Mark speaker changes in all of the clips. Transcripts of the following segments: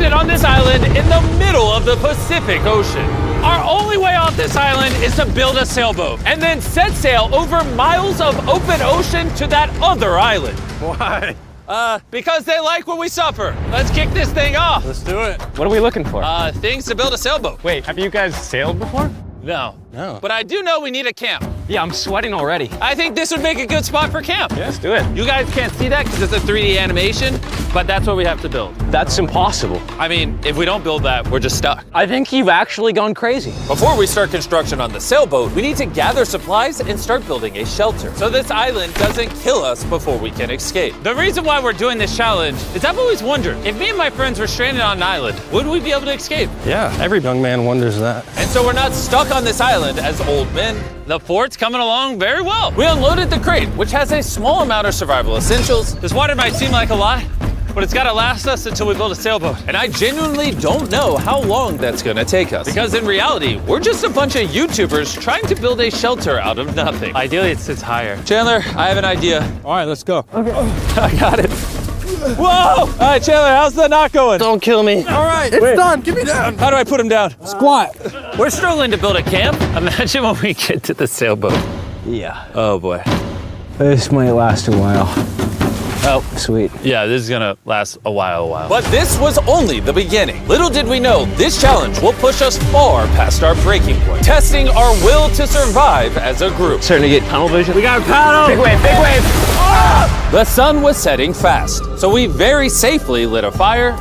Speaker 1: stranded on this island in the middle of the Pacific Ocean. Our only way off this island is to build a sailboat and then set sail over miles of open ocean to that other island.
Speaker 2: Why?
Speaker 1: Because they like what we suffer. Let's kick this thing off.
Speaker 2: Let's do it.
Speaker 3: What are we looking for?
Speaker 1: Things to build a sailboat.
Speaker 3: Wait, have you guys sailed before?
Speaker 1: No.
Speaker 2: No.
Speaker 1: But I do know we need a camp.
Speaker 3: Yeah, I'm sweating already.
Speaker 1: I think this would make a good spot for camp.
Speaker 3: Yeah, let's do it.
Speaker 1: You guys can't see that because it's a 3D animation, but that's what we have to build.
Speaker 3: That's impossible.
Speaker 1: I mean, if we don't build that, we're just stuck.
Speaker 3: I think you've actually gone crazy.
Speaker 1: Before we start construction on the sailboat, we need to gather supplies and start building a shelter so this island doesn't kill us before we can escape. The reason why we're doing this challenge is I've always wondered, if me and my friends were stranded on an island, would we be able to escape?
Speaker 2: Yeah, every young man wonders that.
Speaker 1: And so we're not stuck on this island as old men. The fort's coming along very well. We unloaded the crate, which has a small amount of survival essentials. This water might seem like a lot, but it's gotta last us until we build a sailboat. And I genuinely don't know how long that's gonna take us. Because in reality, we're just a bunch of YouTubers trying to build a shelter out of nothing. Ideally, it sits higher. Chandler, I have an idea.
Speaker 2: All right, let's go.
Speaker 1: I got it. Whoa! All right, Chandler, how's the knot going?
Speaker 2: Don't kill me. All right, it's done. Give me down.
Speaker 1: How do I put him down?
Speaker 2: Squat.
Speaker 1: We're struggling to build a camp. Imagine when we get to the sailboat.
Speaker 3: Yeah.
Speaker 1: Oh boy.
Speaker 3: This might last a while. Oh, sweet.
Speaker 1: Yeah, this is gonna last a while. But this was only the beginning. Little did we know, this challenge will push us far past our breaking point, testing our will to survive as a group.
Speaker 3: Starting to get tunnel vision.
Speaker 1: We got a paddle!
Speaker 3: Big wave, big wave!
Speaker 1: The sun was setting fast, so we very safely lit a fire.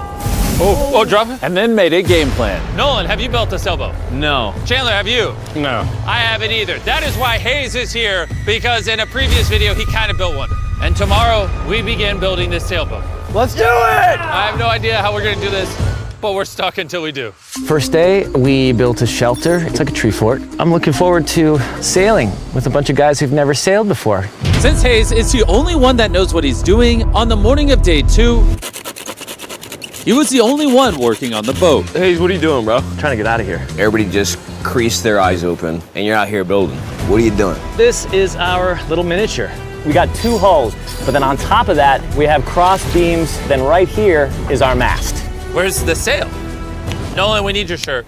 Speaker 1: Oh, drop it. And then made a game plan. Nolan, have you built a sailboat?
Speaker 3: No.
Speaker 1: Chandler, have you?
Speaker 2: No.
Speaker 1: I haven't either. That is why Hayes is here, because in a previous video, he kind of built one. And tomorrow, we begin building this sailboat.
Speaker 2: Let's do it!
Speaker 1: I have no idea how we're gonna do this, but we're stuck until we do.
Speaker 3: First day, we built a shelter. It's like a tree fort. I'm looking forward to sailing with a bunch of guys who've never sailed before.
Speaker 1: Since Hayes is the only one that knows what he's doing, on the morning of day 2, he was the only one working on the boat.
Speaker 3: Hayes, what are you doing, bro? I'm trying to get out of here.
Speaker 4: Everybody just creased their eyes open, and you're out here building. What are you doing?
Speaker 3: This is our little miniature. We got 2 hulls, but then on top of that, we have cross beams. Then right here is our mast.
Speaker 1: Where's the sail? Nolan, we need your shirt.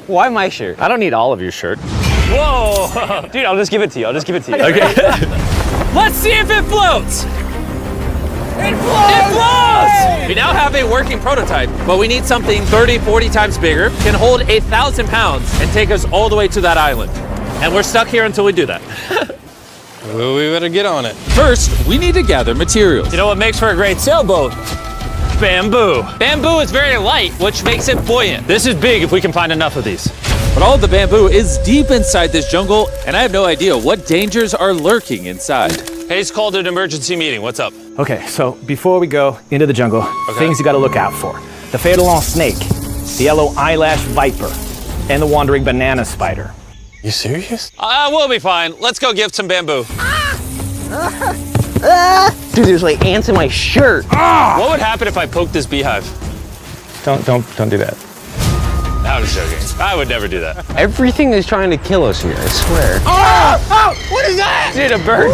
Speaker 3: Why my shirt? I don't need all of your shirt.
Speaker 1: Whoa!
Speaker 3: Dude, I'll just give it to you.
Speaker 1: Okay. Let's see if it floats. It floats! It floats! We now have a working prototype, but we need something 30, 40 times bigger, can hold 1,000 pounds, and take us all the way to that island. And we're stuck here until we do that.
Speaker 2: Well, we better get on it.
Speaker 1: First, we need to gather materials. You know what makes for a great sailboat? Bamboo. Bamboo is very light, which makes it buoyant. This is big if we can find enough of these. But all of the bamboo is deep inside this jungle, and I have no idea what dangers are lurking inside. Hayes called an emergency meeting. What's up?
Speaker 5: Okay, so before we go into the jungle, things you gotta look out for. The fatal snake, the yellow eyelash viper, and the wandering banana spider.
Speaker 2: You serious?
Speaker 1: We'll be fine. Let's go give some bamboo.
Speaker 3: Dude, there's like ants in my shirt.
Speaker 1: What would happen if I poked this beehive?
Speaker 5: Don't do that.
Speaker 1: I was joking. I would never do that.
Speaker 3: Everything is trying to kill us here, I swear.
Speaker 1: What is that?
Speaker 3: Dude, a bird.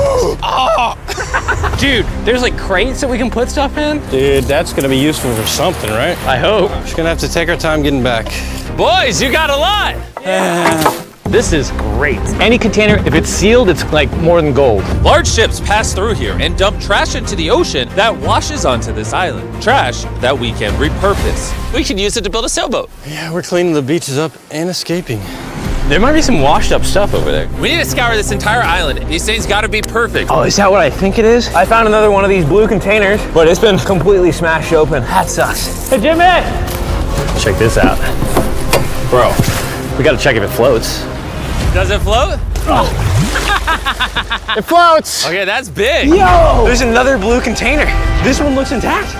Speaker 3: Dude, there's like crates that we can put stuff in.
Speaker 2: Dude, that's gonna be useful for something, right?
Speaker 3: I hope.
Speaker 2: Just gonna have to take our time getting back.
Speaker 1: Boys, you got a lot.
Speaker 5: This is great. Any container, if it's sealed, it's like more than gold.
Speaker 1: Large ships pass through here and dump trash into the ocean that washes onto this island. Trash that we can repurpose. We can use it to build a sailboat.
Speaker 2: Yeah, we're cleaning the beaches up and escaping.
Speaker 3: There might be some washed up stuff over there.
Speaker 1: We need to scour this entire island. These things gotta be perfect.
Speaker 3: Oh, is that what I think it is? I found another one of these blue containers, but it's been completely smashed open. That sucks. Hey, Jimmy!
Speaker 5: Check this out. Bro, we gotta check if it floats.
Speaker 1: Does it float?
Speaker 5: It floats!
Speaker 1: Okay, that's big.
Speaker 3: Yo! There's another blue container. This one looks intact.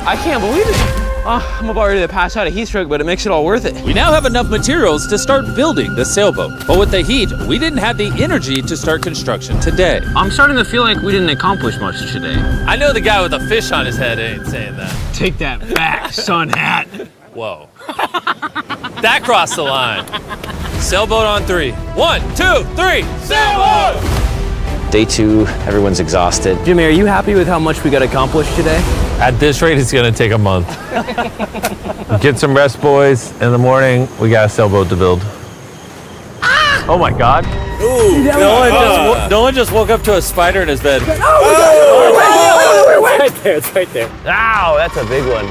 Speaker 3: I can't believe it. I'm about ready to pass out a heat stroke, but it makes it all worth it.
Speaker 1: We now have enough materials to start building the sailboat. But with the heat, we didn't have the energy to start construction today.
Speaker 3: I'm starting to feel like we didn't accomplish much today.
Speaker 1: I know the guy with a fish on his head ain't saying that.
Speaker 3: Take that back, sun hat.
Speaker 1: Whoa. That crossed the line. Sailboat on 3. 1, 2, 3, sailboat!
Speaker 3: Day 2, everyone's exhausted.
Speaker 4: Jimmy, are you happy with how much we got accomplished today?
Speaker 1: At this rate, it's gonna take a month. Get some rest, boys. In the morning, we got a sailboat to build. Oh my God. Nolan just woke up to a spider in his bed.
Speaker 3: It's right there. Ow, that's a big one.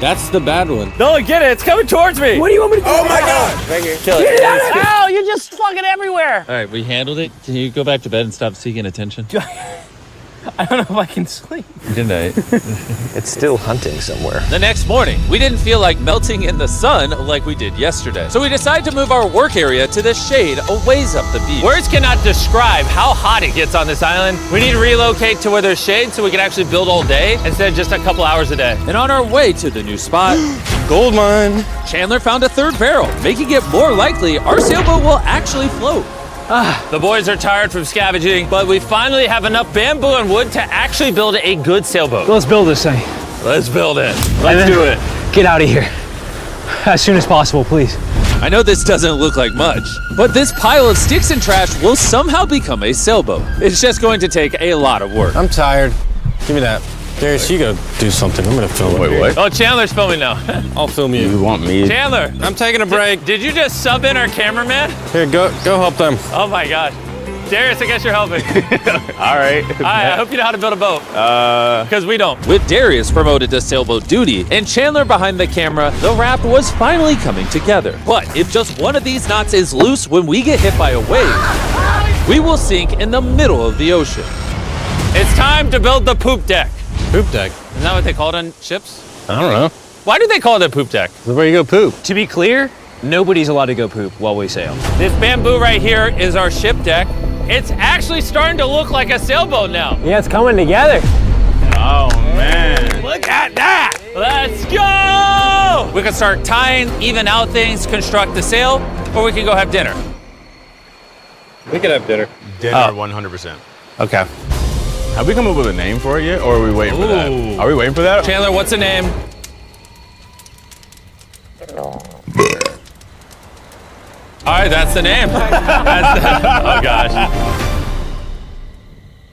Speaker 2: That's the bad one.
Speaker 1: Nolan, get it, it's coming towards me.
Speaker 3: What do you want me to do?
Speaker 2: Oh my God!
Speaker 1: Kill it.
Speaker 3: Ow, you're just fucking everywhere.
Speaker 1: All right, we handled it. Can you go back to bed and stop seeking attention?
Speaker 3: I don't know if I can sleep.
Speaker 1: Good night.
Speaker 3: It's still hunting somewhere.
Speaker 1: The next morning, we didn't feel like melting in the sun like we did yesterday. So we decided to move our work area to the shade a ways up the beach. Words cannot describe how hot it gets on this island. We need to relocate to where there's shade so we can actually build all day instead of just a couple hours a day. And on our way to the new spot,
Speaker 2: Gold mine.
Speaker 1: Chandler found a third barrel, making it more likely our sailboat will actually float. The boys are tired from scavenging, but we finally have enough bamboo and wood to actually build a good sailboat.
Speaker 5: Let's build this thing.
Speaker 1: Let's build it. Let's do it.
Speaker 5: Get out of here. As soon as possible, please.
Speaker 1: I know this doesn't look like much, but this pile of sticks and trash will somehow become a sailboat. It's just going to take a lot of work.
Speaker 2: I'm tired. Give me that. Darius, you go do something. I'm gonna film it.
Speaker 4: what?
Speaker 1: Oh, Chandler's filming now.
Speaker 2: I'll film you.
Speaker 4: You want me?
Speaker 1: Chandler,
Speaker 2: I'm taking a break.
Speaker 1: did you just sub in our cameraman?
Speaker 2: Here, go help them.
Speaker 1: Oh my gosh. Darius, I guess you're helping.
Speaker 4: All right.
Speaker 1: All right, I hope you know how to build a boat. Because we don't. With Darius promoted to sailboat duty and Chandler behind the camera, the raft was finally coming together. But if just one of these knots is loose when we get hit by a wave, we will sink in the middle of the ocean. It's time to build the poop deck.
Speaker 2: Poop deck.
Speaker 1: Isn't that what they call it on ships?
Speaker 2: I don't know.
Speaker 1: Why do they call it a poop deck?
Speaker 2: This is where you go poop.
Speaker 3: To be clear, nobody's allowed to go poop while we sail.
Speaker 1: This bamboo right here is our ship deck. It's actually starting to look like a sailboat now.
Speaker 3: Yeah, it's coming together.
Speaker 4: Oh, man.
Speaker 1: Look at that! Let's go! We can start tying, even out things, construct the sail, or we can go have dinner.
Speaker 2: We could have dinner.
Speaker 6: Dinner, 100%.
Speaker 2: Okay.
Speaker 6: Have we come up with a name for it yet, or are we waiting for that?
Speaker 1: Ooh.
Speaker 6: Are we waiting for that?
Speaker 1: Chandler, what's the name? All right, that's the name. Oh gosh.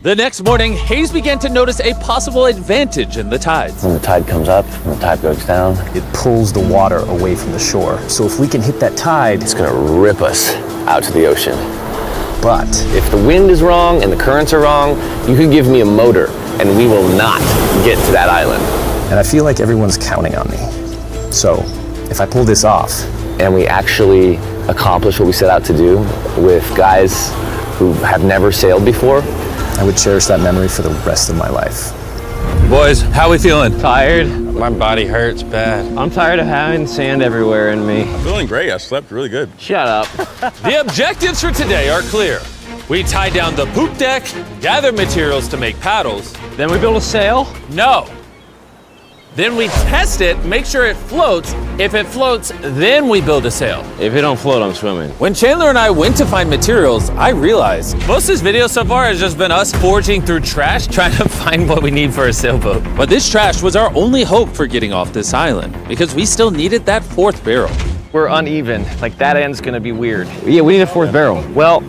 Speaker 1: The next morning, Hayes began to notice a possible advantage in the tides.
Speaker 3: When the tide comes up, when the tide goes down, it pulls the water away from the shore. So if we can hit that tide, it's gonna rip us out to the ocean. But if the wind is wrong and the currents are wrong, you could give me a motor and we will not get to that island. And I feel like everyone's counting on me. So if I pull this off and we actually accomplish what we set out to do with guys who have never sailed before, I would cherish that memory for the rest of my life.
Speaker 1: Boys, how we feeling?
Speaker 3: Tired.
Speaker 2: My body hurts bad.
Speaker 3: I'm tired of having sand everywhere in me.
Speaker 6: I'm feeling great. I slept really good.
Speaker 3: Shut up.
Speaker 1: The objectives for today are clear. We tie down the poop deck, gather materials to make paddles.
Speaker 3: Then we build a sail.
Speaker 1: No. Then we test it, make sure it floats. If it floats, then we build a sail.
Speaker 4: If it don't float, I'm swimming.
Speaker 1: When Chandler and I went to find materials, I realized most of this video so far has just been us foraging through trash, trying to find what we need for a sailboat. But this trash was our only hope for getting off this island, because we still needed that fourth barrel.
Speaker 3: We're uneven. Like that end's gonna be weird. Yeah, we need a fourth barrel. Well,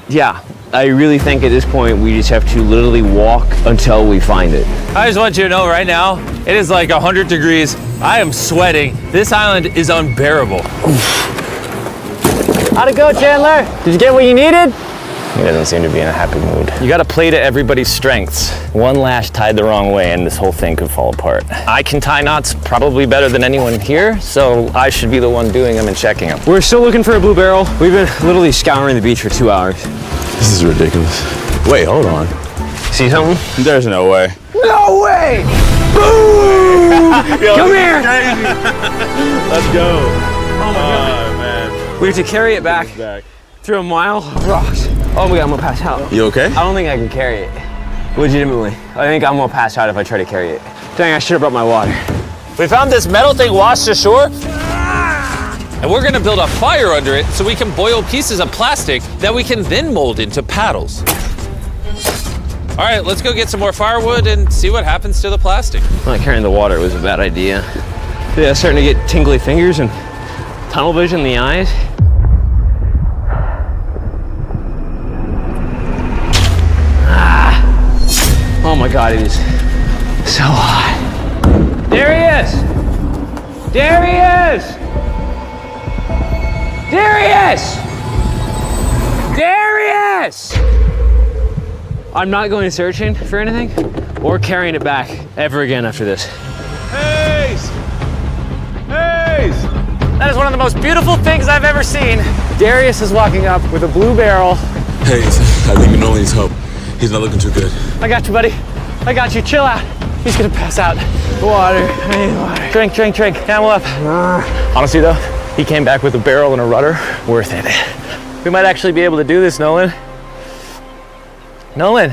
Speaker 3: yeah. I really think at this point we just have to literally walk until we find it.
Speaker 1: I just want you to know right now, it is like 100 degrees. I am sweating. This island is unbearable.
Speaker 3: How'd it go, Chandler? Did you get what you needed? He doesn't seem to be in a happy mood. You gotta play to everybody's strengths. One lash tied the wrong way and this whole thing could fall apart. I can tie knots probably better than anyone here, so I should be the one doing them and checking them. We're still looking for a blue barrel. We've been literally scouring the beach for 2 hours.
Speaker 6: This is ridiculous. Wait, hold on.
Speaker 3: See something?
Speaker 6: There's no way.
Speaker 3: No way! Boom! Come here!
Speaker 6: Let's go. Oh, man.
Speaker 3: We have to carry it back through a mile of rocks. Oh my God, I'm gonna pass out.
Speaker 6: You okay?
Speaker 3: I don't think I can carry it. Legitimately. I think I'm gonna pass out if I try to carry it. Dang, I should have brought my water.
Speaker 1: We found this metal thing washed ashore, and we're gonna build a fire under it so we can boil pieces of plastic that we can then mold into paddles. All right, let's go get some more firewood and see what happens to the plastic.
Speaker 3: Not carrying the water was a bad idea. Yeah, starting to get tingly fingers and tunnel vision in the eyes.
Speaker 4: my God, it is so hot. There he is! There he is! There he is! There he is! I'm not going searching for anything or carrying it back ever again after this.
Speaker 6: Hayes! Hayes!
Speaker 1: That is one of the most beautiful things I've ever seen.
Speaker 4: Darius is walking up with a blue barrel.
Speaker 7: Hayes, I think Nolan needs help. He's not looking too good.
Speaker 1: I got you, buddy. I got you. Chill out. He's gonna pass out.
Speaker 5: Water. I need water.
Speaker 1: Drink, drink, drink. Camel up.
Speaker 5: Honestly though, he came back with a barrel and a rudder. Worth it. We might actually be able to do this, Nolan. Nolan.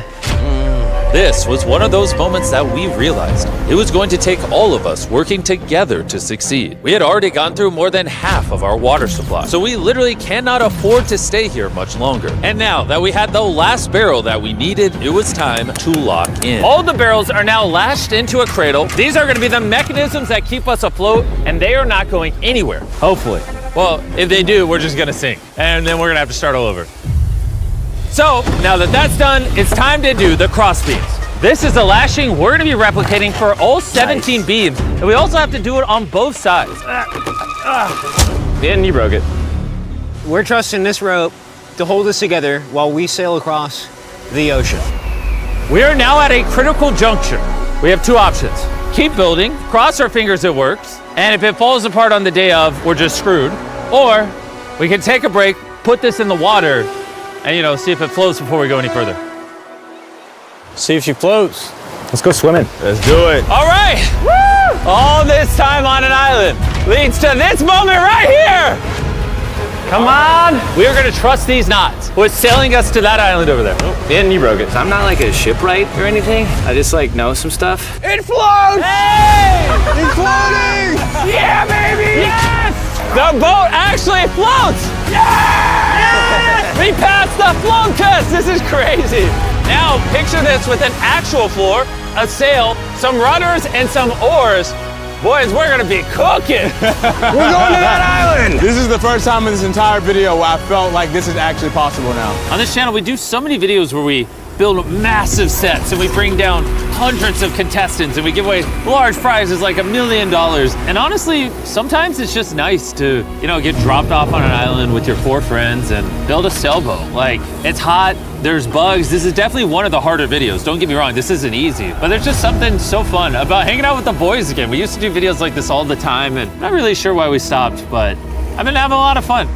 Speaker 1: This was one of those moments that we realized it was going to take all of us working together to succeed. We had already gone through more than half of our water supply, so we literally cannot afford to stay here much longer. And now that we had the last barrel that we needed, it was time to lock in. All the barrels are now lashed into a cradle. These are going to be the mechanisms that keep us afloat, and they are not going anywhere. Hopefully. Well, if they do, we're just going to sink, and then we're going to have to start all over. So, now that that's done, it's time to do the cross beams. This is the lashing we're gonna be replicating for all 17 beams, and we also have to do it on both sides.
Speaker 5: And you broke it.
Speaker 4: We're trusting this rope to hold us together while we sail across the ocean.
Speaker 1: We are now at a critical juncture. We have two options. Keep building, cross our fingers it works, and if it falls apart on the day of, we're just screwed. Or we can take a break, put this in the water, and see if it floats before we go any further.
Speaker 2: See if she floats.
Speaker 5: Let's go swimming.
Speaker 6: Let's do it.
Speaker 1: All right, woo! All this time on an island leads to this moment right here. Come on. We are gonna trust these knots. What's sailing us to that island over there?
Speaker 5: And you broke it. I'm not like a shipwright or anything. I just know some stuff.
Speaker 6: It floats!
Speaker 1: Hey!
Speaker 6: It's floating!
Speaker 1: Yeah, baby! Yes! The boat actually floats! Yes! We passed the float test! This is crazy! Now, picture this with an actual floor, a sail, some rudders, and some oars. Boys, we're gonna be cooking!
Speaker 6: We're going to that island! This is the first time in this entire video where I felt like this is actually possible now.
Speaker 1: On this channel, we do so many videos where we build massive sets and we bring down hundreds of contestants and we give away large prizes like $1 million. And honestly, sometimes it's just nice to, get dropped off on an island with your 4 friends and build a sailboat. It's hot, there's bugs. This is definitely one of the harder videos. Don't get me wrong, this isn't easy, but there's just something so fun about hanging out with the boys again. We used to do videos like this all the time and not really sure why we stopped, but I've been having a lot of fun.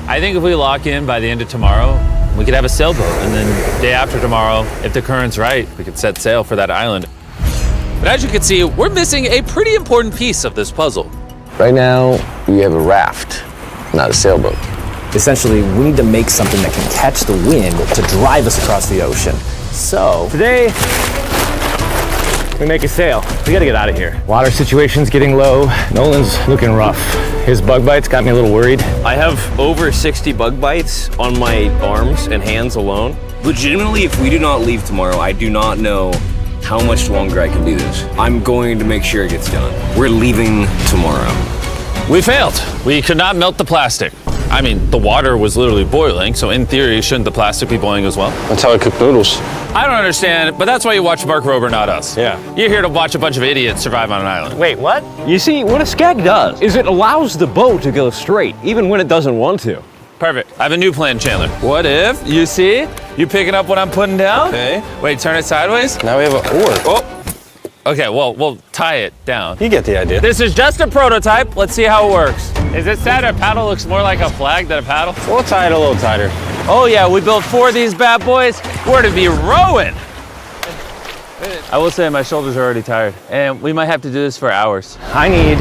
Speaker 1: I think if we lock in by the end of tomorrow, we could have a sailboat, and then day after tomorrow, if the current's right, we could set sail for that island. But as you can see, we're missing a pretty important piece of this puzzle.
Speaker 3: Right now, we have a raft, not a sailboat.
Speaker 5: Essentially, we need to make something that can catch the wind to drive us across the ocean. So, today, we make a sail. We gotta get out of here. Water situation's getting low. Nolan's looking rough. His bug bites got me a little worried.
Speaker 4: I have over 60 bug bites on my arms and hands alone. Legitimately, if we do not leave tomorrow, I do not know how much longer I can do this. I'm going to make sure it gets done. We're leaving tomorrow.
Speaker 1: We failed. We could not melt the plastic. I mean, the water was literally boiling, so in theory, shouldn't the plastic be boiling as well?
Speaker 2: That's how I cook noodles.
Speaker 1: I don't understand, but that's why you watch Mark Rober, not us.
Speaker 2: Yeah.
Speaker 1: You're here to watch a bunch of idiots survive on an island.
Speaker 5: Wait, what?
Speaker 4: You see, what a skag does is it allows the boat to go straight, even when it doesn't want to.
Speaker 1: Perfect. I have a new plan, Chandler. What if, you see, you picking up what I'm putting down?
Speaker 2: Okay.
Speaker 1: Wait, turn it sideways?
Speaker 2: Now we have an oar.
Speaker 1: Oh. Okay, well, we'll tie it down.
Speaker 2: You get the idea.
Speaker 1: This is just a prototype. Let's see how it works. Is it sad a paddle looks more like a flag than a paddle?
Speaker 2: We'll tie it a little tighter.
Speaker 1: Oh yeah, we built 4 of these bad boys. We're to be rowing. I will say my shoulders are already tired, and we might have to do this for hours.
Speaker 5: I need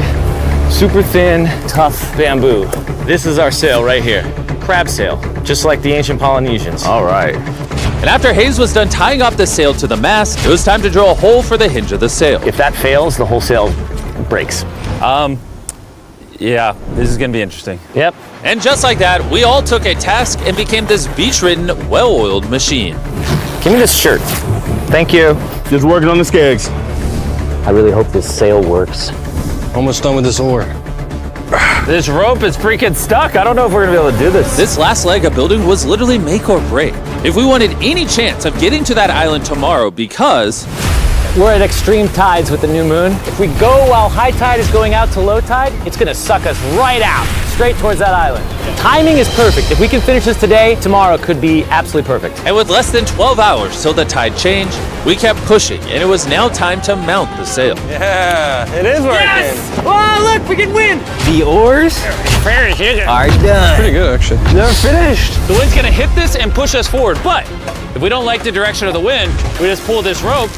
Speaker 5: super thin, tough bamboo. This is our sail right here. Crab sail, just like the ancient Polynesians.
Speaker 1: All right. And after Hayes was done tying off the sail to the mast, it was time to drill a hole for the hinge of the sail.
Speaker 5: If that fails, the whole sail breaks.
Speaker 1: Yeah, this is gonna be interesting.
Speaker 5: Yep.
Speaker 1: And just like that, we all took a task and became this beach-ridden, well-oiled machine.
Speaker 5: Give me this shirt. Thank you.
Speaker 6: Just working on the skegs.
Speaker 3: I really hope this sail works.
Speaker 2: Almost done with this oar.
Speaker 1: This rope is freaking stuck. I don't know if we're gonna be able to do this. This last leg of building was literally make or break. If we wanted any chance of getting to that island tomorrow, because
Speaker 5: We're at extreme tides with the new moon. If we go while high tide is going out to low tide, it's gonna suck us right out, straight towards that island. Timing is perfect. If we can finish this today, tomorrow could be absolutely perfect.
Speaker 1: And with less than 12 hours till the tide changed, we kept pushing, and it was now time to mount the sail.
Speaker 2: Yeah, it is working.
Speaker 5: Yes! Oh, look, we can win! The oars are done.
Speaker 2: Pretty good, actually.
Speaker 5: They're finished.
Speaker 1: The wind's gonna hit this and push us forward, but if we don't like the direction of the wind, we just pull this rope,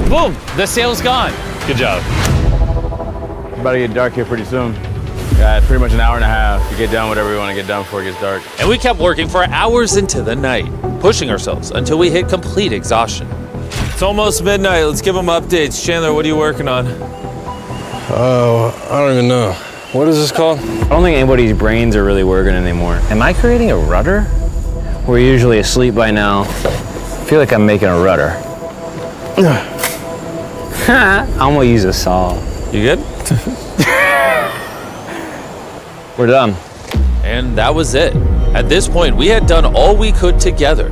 Speaker 1: boom, the sail's gone. Good job.
Speaker 6: It's about to get dark here pretty soon. Yeah, it's pretty much an hour and a half to get done whatever we want to get done before it gets dark.
Speaker 1: And we kept working for hours into the night, pushing ourselves until we hit complete exhaustion. It's almost midnight. Let's give them updates. Chandler, what are you working on?
Speaker 2: Oh, I don't even know. What is this called?
Speaker 5: I don't think anybody's brains are really working anymore. Am I creating a rudder? We're usually asleep by now. I feel like I'm making a rudder. I'm gonna use a saw.
Speaker 1: You good?
Speaker 5: We're done.
Speaker 1: And that was it. At this point, we had done all we could together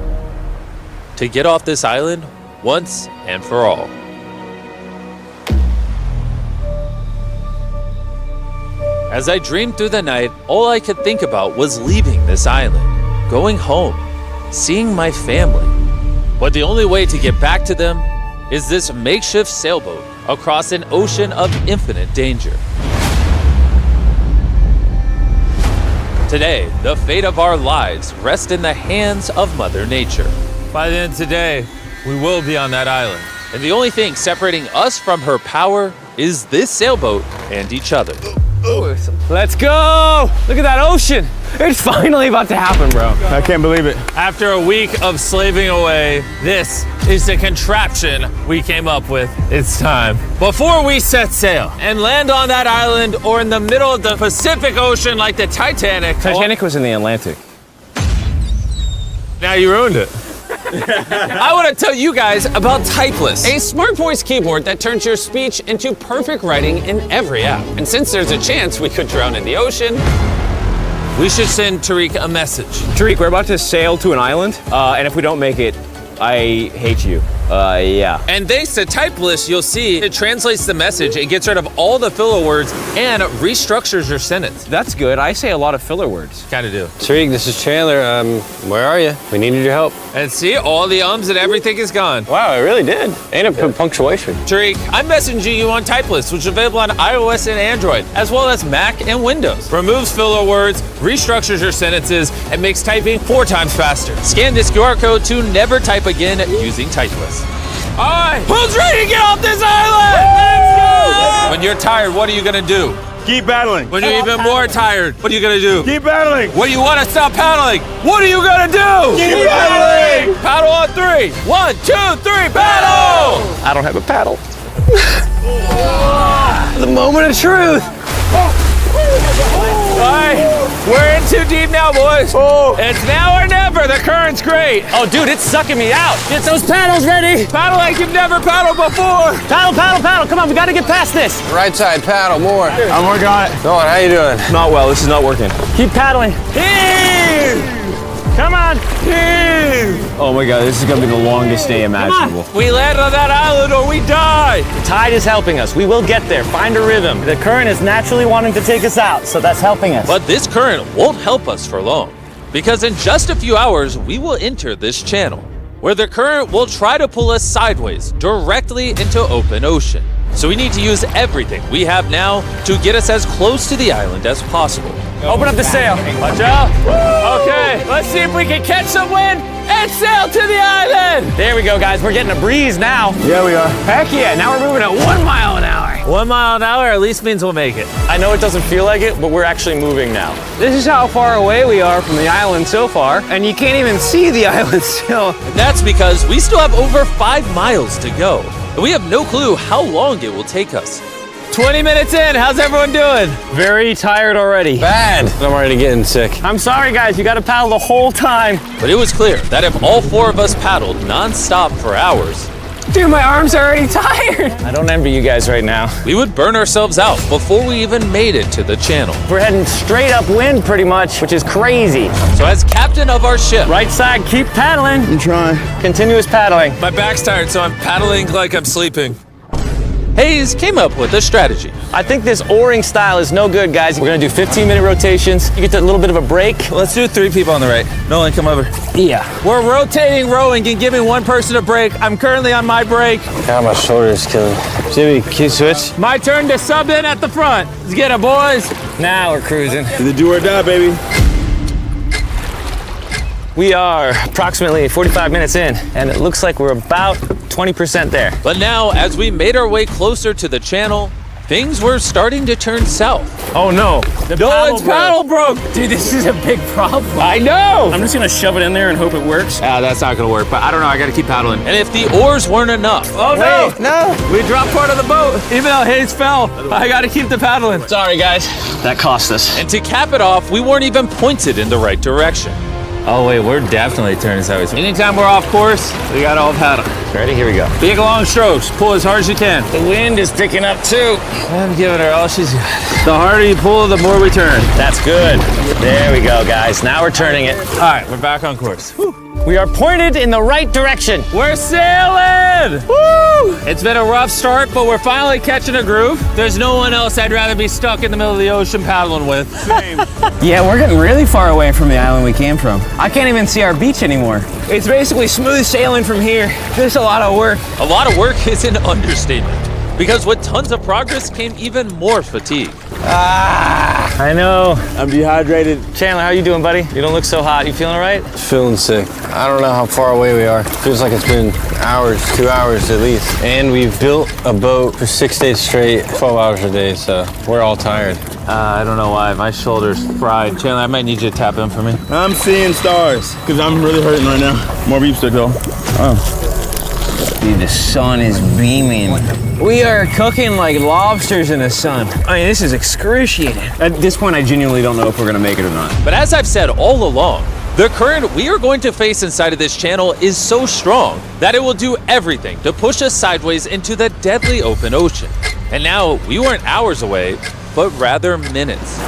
Speaker 1: to get off this island once and for all. As I dreamed through the night, all I could think about was leaving this island, going home, seeing my family. But the only way to get back to them is this makeshift sailboat across an ocean of infinite danger. Today, the fate of our lives rests in the hands of Mother Nature. By the end of today, we will be on that island. And the only thing separating us from her power is this sailboat and each other.
Speaker 5: Let's go! Look at that ocean! It's finally about to happen, bro.
Speaker 6: I can't believe it.
Speaker 1: After a week of slaving away, this is the contraption we came up with. It's time. Before we set sail and land on that island or in the middle of the Pacific Ocean like the Titanic.
Speaker 5: Titanic was in the Atlantic.
Speaker 1: Now you ruined it. I want to tell you guys about Typeless, a smart voice keyboard that turns your speech into perfect writing in every app. And since there's a chance we could drown in the ocean, we should send Tariq a message.
Speaker 5: Tariq, we're about to sail to an island, and if we don't make it, I hate you. Yeah.
Speaker 1: And thanks to Typeless, you'll see it translates the message, it gets rid of all the filler words, and restructures your sentence.
Speaker 5: That's good. I say a lot of filler words.
Speaker 1: Kind of do.
Speaker 2: Tariq, this is Chandler. Where are you? We needed your help.
Speaker 1: And see, all the ums and everything is gone.
Speaker 2: Wow, it really did. And a punctuation.
Speaker 1: Tariq, I'm messaging you on Typeless, which is available on iOS and Android, as well as Mac and Windows. Removes filler words, restructures your sentences, and makes typing 4 times faster. Scan this QR code to never type again using Typeless. All right, who's ready to get off this island? Let's go! When you're tired, what are you gonna do?
Speaker 6: Keep battling.
Speaker 1: When you're even more tired, what are you gonna do?
Speaker 6: Keep battling.
Speaker 1: When you wanna stop paddling, what are you gonna do?
Speaker 6: Keep battling.
Speaker 1: Paddle on 3. 1, 2, 3, paddle!
Speaker 5: I don't have a paddle. The moment of truth.
Speaker 1: All right, we're in too deep now, boys. It's now or never. The current's great.
Speaker 5: Oh, dude, it's sucking me out. Get those paddles ready.
Speaker 1: Paddle like you've never paddled before.
Speaker 5: Paddle, paddle, paddle. Come on, we gotta get past this.
Speaker 2: Right side, paddle, more.
Speaker 6: I'm working on it.
Speaker 2: Nolan, how you doing?
Speaker 5: Not well. This is not working. Keep paddling. Come on. Oh my God, this is gonna be the longest day imaginable.
Speaker 1: We land on that island or we die.
Speaker 5: The tide is helping us. We will get there. Find a rhythm. The current is naturally wanting to take us out, so that's helping us.
Speaker 1: But this current won't help us for long, because in just a few hours, we will enter this channel, where the current will try to pull us sideways, directly into open ocean. So we need to use everything we have now to get us as close to the island as possible.
Speaker 5: Open up the sail.
Speaker 1: Watch out. Okay, let's see if we can catch some wind and sail to the island.
Speaker 5: There we go, guys. We're getting a breeze now.
Speaker 6: Yeah, we are.
Speaker 5: Heck yeah, now we're moving at 1 mile an hour.
Speaker 1: 1 mile an hour at least means we'll make it.
Speaker 5: I know it doesn't feel like it, but we're actually moving now. This is how far away we are from the island so far, and you can't even see the island still.
Speaker 1: And that's because we still have over 5 miles to go. And we have no clue how long it will take us. 20 minutes in, how's everyone doing?
Speaker 5: Very tired already.
Speaker 2: Bad. I'm already getting sick.
Speaker 5: I'm sorry, guys. You got to paddle the whole time.
Speaker 1: But it was clear that if all 4 of us paddled non-stop for hours,
Speaker 5: Dude, my arms are already tired. I don't envy you guys right now.
Speaker 1: We would burn ourselves out before we even made it to the channel.
Speaker 5: We're heading straight upwind pretty much, which is crazy.
Speaker 1: So as captain of our ship,
Speaker 5: Right side, keep paddling.
Speaker 6: I'm trying.
Speaker 5: Continuous paddling.
Speaker 1: my back's tired, so I'm paddling like I'm sleeping. Hayes came up with a strategy.
Speaker 5: I think this oaring style is no good, guys. We're gonna do 15-minute rotations. You get a little bit of a break.
Speaker 1: Let's do 3 people on the right. Nolan, come over.
Speaker 5: Yeah.
Speaker 1: We're rotating rowing and giving one person a break. I'm currently on my break.
Speaker 2: God, my shoulder is killing me. Jimmy, can you switch?
Speaker 1: My turn to sub in at the front. Let's get it, boys.
Speaker 5: Now we're cruising.
Speaker 6: The do or die, baby.
Speaker 5: We are approximately 45 minutes in, and it looks like we're about 20% there.
Speaker 1: But now, as we made our way closer to the channel, things were starting to turn south.
Speaker 5: Oh no.
Speaker 1: Nolan's paddle broke.
Speaker 5: Dude, this is a big problem.
Speaker 1: I know.
Speaker 5: I'm just gonna shove it in there and hope it works.
Speaker 1: That's not gonna work, but I don't know. I gotta keep paddling. And if the oars weren't enough,
Speaker 5: Oh no!
Speaker 1: we dropped part of the boat. Even though Hayes fell, I gotta keep the paddling.
Speaker 5: Sorry guys. That cost us.
Speaker 1: And to cap it off, we weren't even pointed in the right direction.
Speaker 5: Oh wait, we're definitely turning sideways.
Speaker 1: Anytime we're off course, we gotta all paddle.
Speaker 5: Ready? Here we go.
Speaker 1: Big long strokes. Pull as hard as you can.
Speaker 5: The wind is picking up too.
Speaker 1: I'm giving her all she's got. The harder you pull, the more we turn.
Speaker 5: That's good. There we go, guys. Now we're turning it.
Speaker 1: All right, we're back on course.
Speaker 5: We are pointed in the right direction.
Speaker 1: We're sailing! Woo! It's been a rough start, but we're finally catching a groove. There's no one else I'd rather be stuck in the middle of the ocean paddling with.
Speaker 5: Yeah, we're getting really far away from the island we came from. I can't even see our beach anymore. It's basically smooth sailing from here. There's a lot of work.
Speaker 1: A lot of work is an understatement, because with tons of progress came even more fatigue.
Speaker 5: I know.
Speaker 6: I'm dehydrated.
Speaker 5: Chandler, how you doing, buddy? You don't look so hot. You feeling all right?
Speaker 2: Feeling sick. I don't know how far away we are. Feels like it's been hours, 2 hours at least. And we've built a boat for 6 days straight, 12 hours a day, so we're all tired.
Speaker 1: I don't know why. My shoulder's fried. Chandler, I might need you to tap in for me.
Speaker 6: I'm seeing stars because I'm really hurting right now. More beef stick though.
Speaker 5: Dude, the sun is beaming. We are cooking like lobsters in the sun. I mean, this is excruciating. At this point, I genuinely don't know if we're gonna make it or not.
Speaker 1: But as I've said all along, the current we are going to face inside of this channel is so strong that it will do everything to push us sideways into the deadly open ocean. And now we weren't hours away, but rather minutes.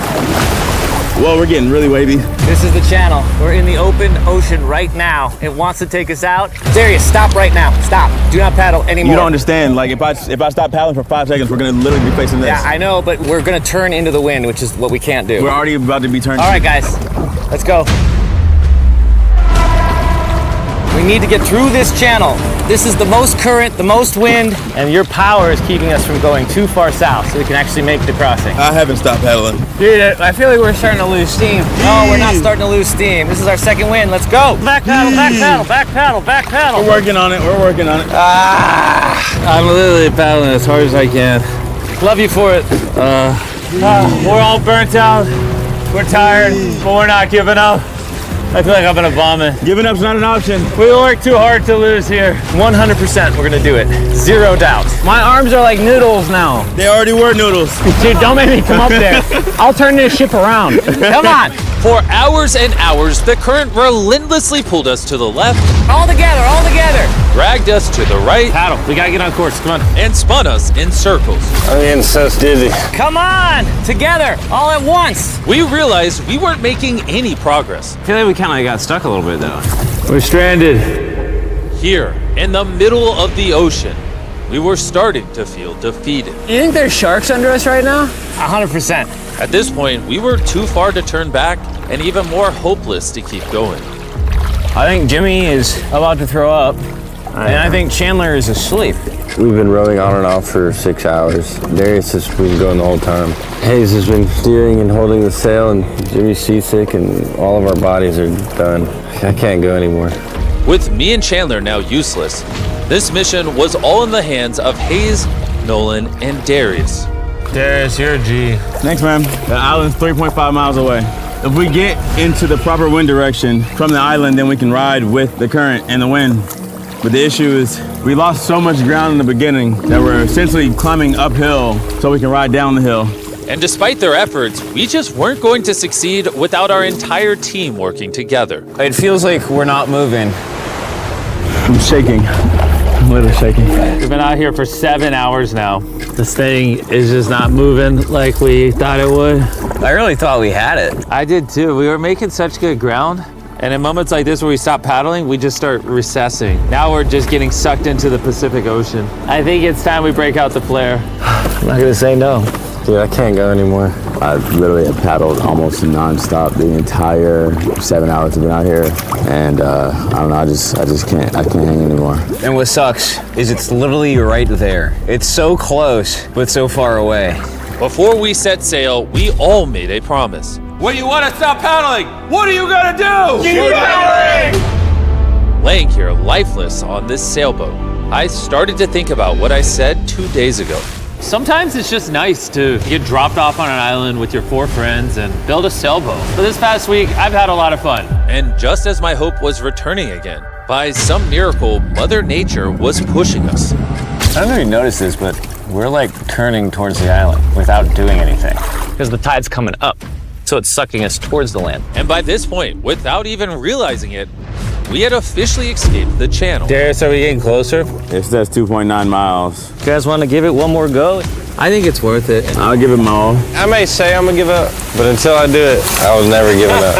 Speaker 6: Well, we're getting really wavy.
Speaker 5: This is the channel. We're in the open ocean right now. It wants to take us out. Darius, stop right now. Stop. Do not paddle anymore.
Speaker 6: You don't understand. Like if I stop paddling for 5 seconds, we're gonna literally be facing this.
Speaker 5: Yeah, I know, but we're gonna turn into the wind, which is what we can't do.
Speaker 6: We're already about to be turned.
Speaker 5: All right, guys, let's go. We need to get through this channel. This is the most current, the most wind, and your power is keeping us from going too far south so we can actually make the crossing.
Speaker 6: I haven't stopped paddling.
Speaker 5: Dude, I feel like we're starting to lose steam. Oh, we're not starting to lose steam. This is our second wind. Let's go. Back paddle, back paddle, back paddle, back paddle.
Speaker 6: We're working on it. We're working on it.
Speaker 1: I'm literally paddling as hard as I can.
Speaker 5: Love you for it.
Speaker 1: We're all burnt out. We're tired, but we're not giving up. I feel like I'm gonna vomit.
Speaker 6: Giving up's not an option.
Speaker 1: We work too hard to lose here.
Speaker 5: 100% we're gonna do it. Zero doubt. My arms are like noodles now.
Speaker 6: They already were noodles.
Speaker 5: Dude, don't make me come up there. I'll turn this ship around. Come on.
Speaker 1: For hours and hours, the current relentlessly pulled us to the left,
Speaker 5: All together, all together.
Speaker 1: dragged us to the right,
Speaker 5: Paddle, we gotta get on course, come on.
Speaker 1: and spun us in circles.
Speaker 2: I'm getting so dizzy.
Speaker 5: Come on, together, all at once.
Speaker 1: We realized we weren't making any progress.
Speaker 5: I feel like we kinda got stuck a little bit though.
Speaker 1: We're stranded. Here, in the middle of the ocean, we were starting to feel defeated.
Speaker 5: You think there's sharks under us right now? 100%.
Speaker 1: At this point, we were too far to turn back and even more hopeless to keep going.
Speaker 5: I think Jimmy is about to throw up, and I think Chandler is asleep.
Speaker 2: We've been rowing on and off for 6 hours. Darius has been going the whole time. Hayes has been steering and holding the sail, and Jimmy's seasick, and all of our bodies are done. I can't go anymore.
Speaker 1: With me and Chandler now useless, this mission was all in the hands of Hayes, Nolan, and Darius.
Speaker 5: Darius, you're a G.
Speaker 6: Thanks, man. The island's 3.5 miles away. If we get into the proper wind direction from the island, then we can ride with the current and the wind. But the issue is we lost so much ground in the beginning that we're essentially climbing uphill so we can ride down the hill.
Speaker 1: And despite their efforts, we just weren't going to succeed without our entire team working together.
Speaker 5: It feels like we're not moving.
Speaker 6: I'm shaking. I'm a little shaky.
Speaker 1: We've been out here for 7 hours now. This thing is just not moving like we thought it would.
Speaker 3: I really thought we had it.
Speaker 1: I did too. We were making such good ground. And in moments like this where we stop paddling, we just start recessing. Now we're just getting sucked into the Pacific Ocean. I think it's time we break out the flare.
Speaker 5: I'm not gonna say no.
Speaker 2: Dude, I can't go anymore.
Speaker 8: I've literally have paddled almost nonstop the entire 7 hours I've been out here, and I don't know. I just can't. I can't hang anymore.
Speaker 3: And what sucks is it's literally right there. It's so close, but so far away.
Speaker 1: Before we set sail, we all made a promise. When you want to stop paddling, what are you gonna do? Keep paddling! Laying here lifeless on this sailboat, I started to think about what I said 2 days ago. Sometimes it's just nice to get dropped off on an island with your 4 friends and build a sailboat. For this past week, I've had a lot of fun. And just as my hope was returning again, by some miracle, Mother Nature was pushing us.
Speaker 3: I don't know if you noticed this, but we're like turning towards the island without doing anything. Because the tide's coming up, so it's sucking us towards the land.
Speaker 1: And by this point, without even realizing it, we had officially escaped the channel.
Speaker 2: Darius, are we getting closer?
Speaker 6: It says 2.9 miles.
Speaker 5: You guys want to give it one more go?
Speaker 2: I think it's worth it.
Speaker 6: I'll give it my all.
Speaker 2: I may say I'm gonna give up, but until I do it, I was never giving up.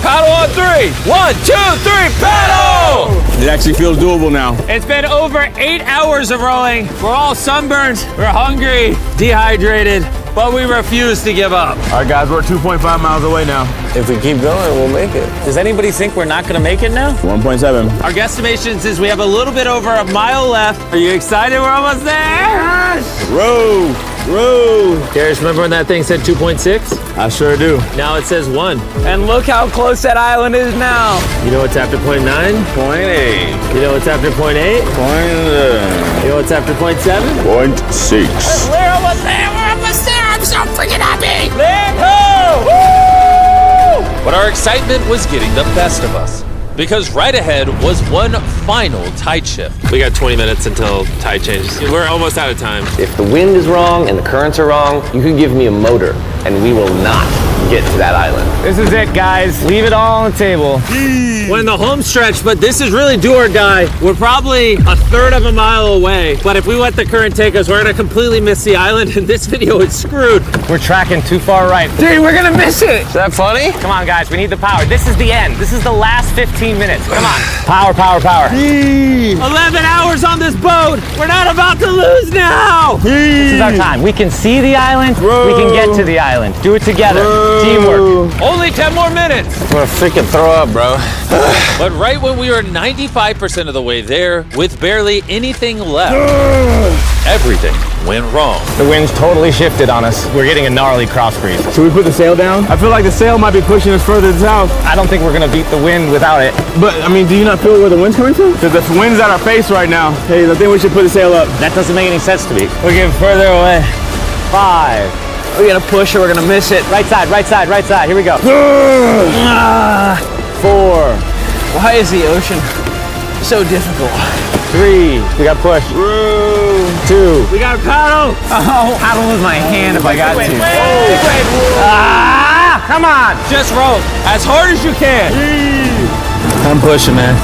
Speaker 1: Paddle on 3! 1, 2, 3, paddle!
Speaker 6: It actually feels doable now.
Speaker 1: It's been over 8 hours of rowing. We're all sunburned, we're hungry, dehydrated, but we refuse to give up.
Speaker 6: All right, guys, we're 2.5 miles away now.
Speaker 2: If we keep going, we'll make it.
Speaker 5: Does anybody think we're not gonna make it now?
Speaker 6: 1.7.
Speaker 1: Our guesstimation says we have a little bit over a mile left. Are you excited? We're almost there!
Speaker 6: Row, row.
Speaker 1: Darius, remember when that thing said 2.6?
Speaker 6: I sure do.
Speaker 1: Now it says 1.
Speaker 5: And look how close that island is now.
Speaker 1: You know what's after 0.9?
Speaker 6: 0.8.
Speaker 1: You know what's after 0.8? You know what's after 0.7?
Speaker 6: 0.6.
Speaker 1: We're almost there! We're almost there! I'm so freaking happy! Land ho! Woo! But our excitement was getting the best of us. Because right ahead was one final tide shift. We got 20 minutes until tide changes. We're almost out of time.
Speaker 3: If the wind is wrong and the currents are wrong, you can give me a motor and we will not get to that island.
Speaker 5: This is it, guys. Leave it all on the table.
Speaker 1: We're in the home stretch, but this is really do or die. We're probably a third of a mile away, but if we let the current take us, we're gonna completely miss the island, and this video is screwed.
Speaker 5: We're tracking too far right. Dude, we're gonna miss it.
Speaker 2: Is that funny?
Speaker 5: Come on, guys. We need the power. This is the end. This is the last 15 minutes. Come on. Power, power, power.
Speaker 1: 11 hours on this boat. We're not about to lose now.
Speaker 5: This is our time. We can see the island. We can get to the island. Do it together. Teamwork.
Speaker 1: Only 10 more minutes.
Speaker 2: I'm gonna freaking throw up, bro.
Speaker 1: But right when we were 95% of the way there, with barely anything left, everything went wrong.
Speaker 5: The wind's totally shifted on us. We're getting a gnarly cross breeze.
Speaker 6: Should we put the sail down? I feel like the sail might be pushing us further south.
Speaker 5: I don't think we're gonna beat the wind without it.
Speaker 6: But, I mean, do you not feel where the wind's coming from? Because the wind's at our face right now. Hey, I think we should put the sail up.
Speaker 5: That doesn't make any sense to me.
Speaker 1: We're getting further away.
Speaker 5: 5. We're gonna push or we're gonna miss it. Right side, right side, right side. Here we go. 4.
Speaker 3: Why is the ocean so difficult?
Speaker 5: 3. We got push. 2.
Speaker 1: We got paddle.
Speaker 5: Oh, paddle with my hand if I got to. Ah! Come on.
Speaker 1: Just row as hard as you can.
Speaker 2: I'm pushing, man.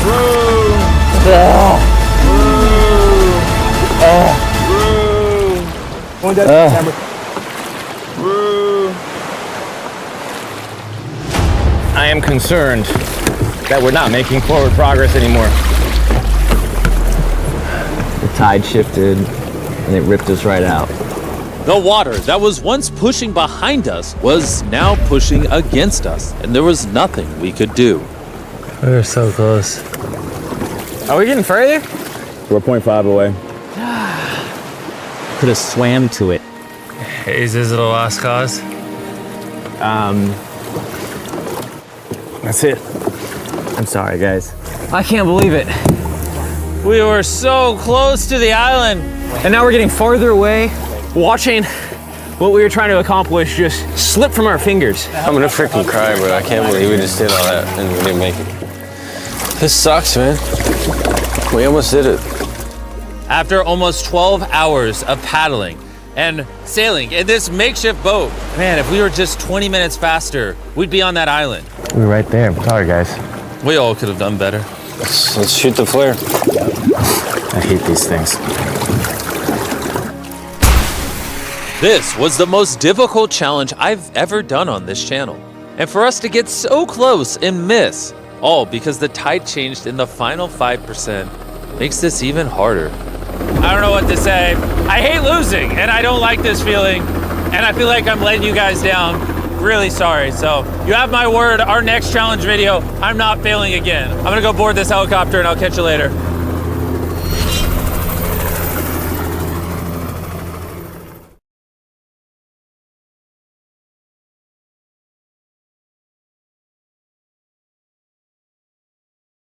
Speaker 5: I am concerned that we're not making forward progress anymore. The tide shifted and it ripped us right out.
Speaker 1: The water that was once pushing behind us was now pushing against us, and there was nothing we could do.
Speaker 2: We were so close.
Speaker 5: Are we getting further?
Speaker 6: We're 0.5 away.
Speaker 5: Could have swam to it.
Speaker 2: Is this a lost cause?
Speaker 5: That's it. I'm sorry, guys. I can't believe it.
Speaker 1: We were so close to the island.
Speaker 5: And now we're getting farther away, watching what we were trying to accomplish just slip from our fingers.
Speaker 2: I'm gonna freaking cry, bro. I can't believe we just did all that and we didn't make it. This sucks, man. We almost did it.
Speaker 1: After almost 12 hours of paddling and sailing in this makeshift boat, man, if we were just 20 minutes faster, we'd be on that island.
Speaker 5: We're right there. I'm sorry, guys.
Speaker 1: We all could have done better.
Speaker 2: Let's shoot the flare.
Speaker 5: I hate these things.
Speaker 1: This was the most difficult challenge I've ever done on this channel. And for us to get so close and miss, all because the tide changed in the final 5%, makes this even harder. I don't know what to say. I hate losing, and I don't like this feeling, and I feel like I'm letting you guys down. Really sorry. So you have my word, our next challenge video, I'm not failing again. I'm gonna go board this helicopter and I'll catch you later.